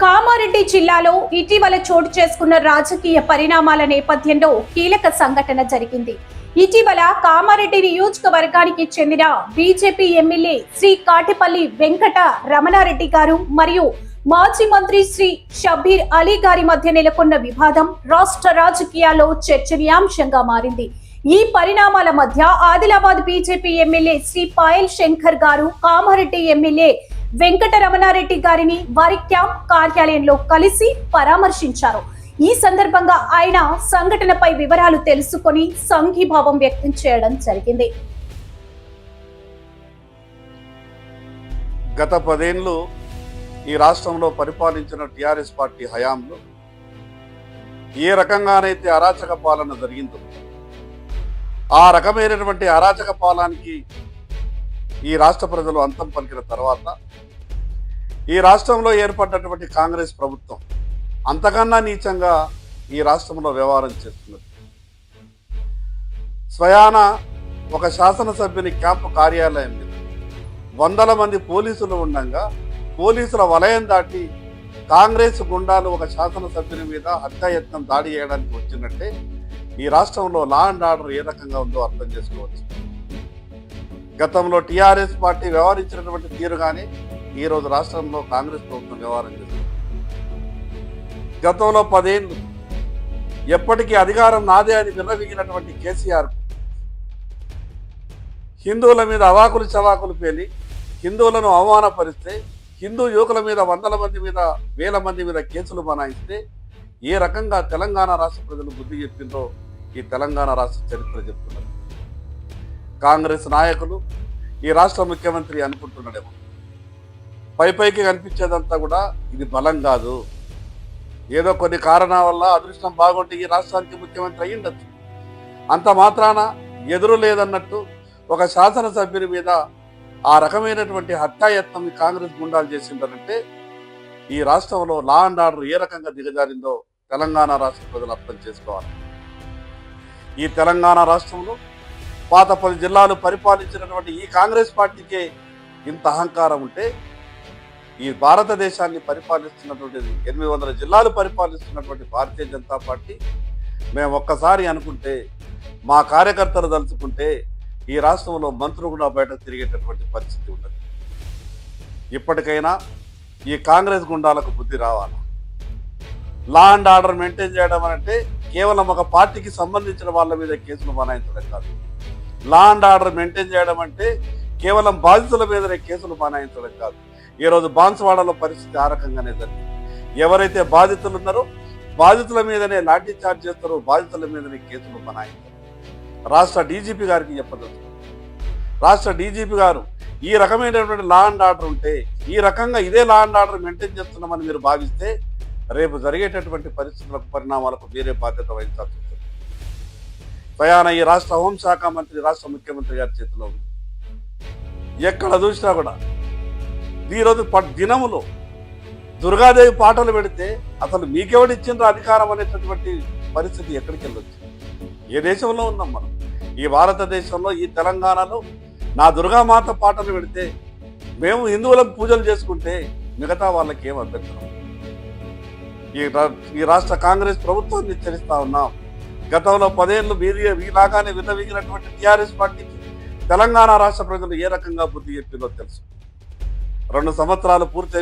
కామారెడ్డి జిల్లాలో ఇటీవల చోటు చేసుకున్న రాజకీయ పరిణామాల నేపథ్యంలో కీలక సంఘటన జరిగింది. ఇటీవల కామారెడ్డి నియోజకవర్గానికి చెందిన బీజేపీ ఎమ్మెల్యే శ్రీ కాటిపల్లి వెంకట రమణారెడ్డి గారు మరియు మాజీ మంత్రి శ్రీ షబ్బీర్ అలీ గారి మధ్య నెలకొన్న వివాదం రాష్ట్ర రాజకీయాల్లో చర్చనీయాంశంగా మారింది. ఈ పరిణామాల మధ్య ఆదిలాబాద్ బీజేపీ ఎమ్మెల్యే శ్రీ పాయల్ శంకర్ గారు కామారెడ్డి ఎమ్మెల్యే వెంకట రమణారెడ్డి గారిని వారి క్యాంప్ కార్యాలయంలో కలిసి పరామర్శించారు. ఈ సందర్భంగా ఆయన సంఘటనపై వివరాలు తెలుసుకొని సంఘీభావం వ్యక్తం చేయడం జరిగింది. గత 10 ఏళ్లు ఈ రాష్ట్రంలో పరిపాలించిన టిఆర్ఎస్ పార్టీ హయాంలో ఏ రకంగానైతే అరాచక పాలన జరిగిందో ఆ రకమైనటువంటి అరాచక పాలనకి ఈ రాష్ట్ర ప్రజలు అంతం పలికిన తర్వాత ఈ రాష్ట్రంలో ఏర్పడినటువంటి కాంగ్రెస్ ప్రభుత్వం అంతకన్నా నీచంగా ఈ రాష్ట్రంలో వ్యవహారం చేస్తున్నది. స్వయాన ఒక శాసనసభ్యుని క్యాంపు కార్యాలయం మీద 100 మంది పోలీసులు ఉండగా పోలీసుల వలయం దాటి కాంగ్రెస్ గుండాలు ఒక శాసనసభ్యుని మీద హత్యాయత్నం దాడి చేయడానికి వచ్చినట్టే ఈ రాష్ట్రంలో లా అండ్ ఆర్డర్ ఏ రకంగా ఉందో అర్థం చేసుకోవచ్చు. గతంలో టిఆర్ఎస్ పార్టీ వ్యవహరించినటువంటి తీరుగానే ఈ రోజు రాష్ట్రంలో కాంగ్రెస్ ప్రభుత్వం వ్యవహారం చేస్తుంది. గతంలో 10 ఏళ్ళు ఎప్పటికీ అధికారం నాదే అని విర్రవీగినటువంటి కేసీఆర్ హిందువుల మీద అవాకులు చవాకులు పేలి హిందువులను అవమానపరిస్తే హిందూ యువకుల మీద 100 మంది మీద 1000 మంది మీద కేసులు బనాయిస్తే ఏ రకంగా తెలంగాణ రాష్ట్ర ప్రజలు బుద్ధి చెప్పిందో ఈ తెలంగాణ రాష్ట్ర చరిత్ర చెప్తున్నారు. కాంగ్రెస్ నాయకులు ఈ రాష్ట్ర ముఖ్యమంత్రి అనుకుంటున్నాడేమో పైకి కనిపించేదంతా కూడా ఇది బలం కాదు, ఏదో కొన్ని కారణాల వల్ల అదృష్టం బాగుంటే ఈ రాష్ట్రానికి ముఖ్యమంత్రి అయ్యిండొచ్చు, అంత మాత్రాన ఎదురు లేదన్నట్టు ఒక శాసనసభ్యుని మీద ఆ రకమైనటువంటి హత్యాయత్నం కాంగ్రెస్ గుండాలు చేసింటారంటే ఈ రాష్ట్రంలో లా అండ్ ఆర్డర్ ఏ రకంగా దిగజారిందో తెలంగాణ రాష్ట్ర ప్రజలు అర్థం చేసుకోవాలి. ఈ తెలంగాణ రాష్ట్రంలో పాత 10 జిల్లాలు పరిపాలించినటువంటి ఈ కాంగ్రెస్ పార్టీకే ఇంత అహంకారం ఉంటే ఈ భారతదేశాన్ని పరిపాలిస్తున్నటువంటి 800 జిల్లాలు పరిపాలిస్తున్నటువంటి భారతీయ జనతా పార్టీ మేము ఒక్కసారి అనుకుంటే మా కార్యకర్తలు తలుచుకుంటే ఈ రాష్ట్రంలో మంత్రులు కూడా బయట తిరిగేటటువంటి పరిస్థితి ఉండదు. ఇప్పటికైనా ఈ కాంగ్రెస్ గుండాలకు బుద్ధి రావాలి. లా అండ్ ఆర్డర్ మెయింటైన్ చేయడం అంటే కేవలం ఒక పార్టీకి సంబంధించిన వాళ్ళ మీద కేసులు బనాయించడం కాదు. లా అండ్ ఆర్డర్ మెయింటైన్ చేయడం అంటే కేవలం బాధితుల మీదనే కేసులు బనాయించడం కాదు. ఈరోజు బాన్సువాడలో పరిస్థితి ఆ రకంగానే జరిగింది. ఎవరైతే బాధితులు ఉన్నారో బాధితుల మీదనే లాఠీ చార్జ్ చేస్తారో బాధితుల మీదనే కేసులు బనాయించారు. రాష్ట్ర డీజీపీ గారికి చెప్పదలుచుకున్నారు. రాష్ట్ర డీజీపీ గారు ఈ రకమైనటువంటి లా అండ్ ఆర్డర్ ఉంటే ఈ రకంగా ఇదే లా అండ్ ఆర్డర్ మెయింటైన్ చేస్తున్నామని మీరు భావిస్తే రేపు జరిగేటటువంటి పరిస్థితులకు పరిణామాలకు మీరే బాధ్యత వహించాల్సి ఉంటుంది. స్వయాన ఈ రాష్ట్ర హోంశాఖ మంత్రి రాష్ట్ర ముఖ్యమంత్రి గారి చేతిలో ఉంది. ఎక్కడ చూసినా కూడా ఈరోజు దినములో దుర్గాదేవి పాటలు పెడితే అసలు మీకెవడిచ్చిండ్రో అధికారం అనేటటువంటి పరిస్థితి ఎక్కడికి వెళ్ళొచ్చు? ఏ దేశంలో ఉన్నాం మనం? ఈ భారతదేశంలో ఈ తెలంగాణలో నా దుర్గామాత పాటలు పెడితే మేము హిందువులకు పూజలు చేసుకుంటే మిగతా వాళ్ళకి ఏం అభ్యంతరం? ఈ రాష్ట్ర కాంగ్రెస్ ప్రభుత్వాన్ని హెచ్చరిస్తా ఉన్నాం. గతంలో 10 ఏళ్ళు మీలాగానే విర్రవీగినటువంటి టిఆర్ఎస్ పార్టీకి తెలంగాణ రాష్ట్ర ప్రజలు ఏ రకంగా బుద్ధి చెప్పిందో తెలుసు. 2 సంవత్సరాలు పూర్తి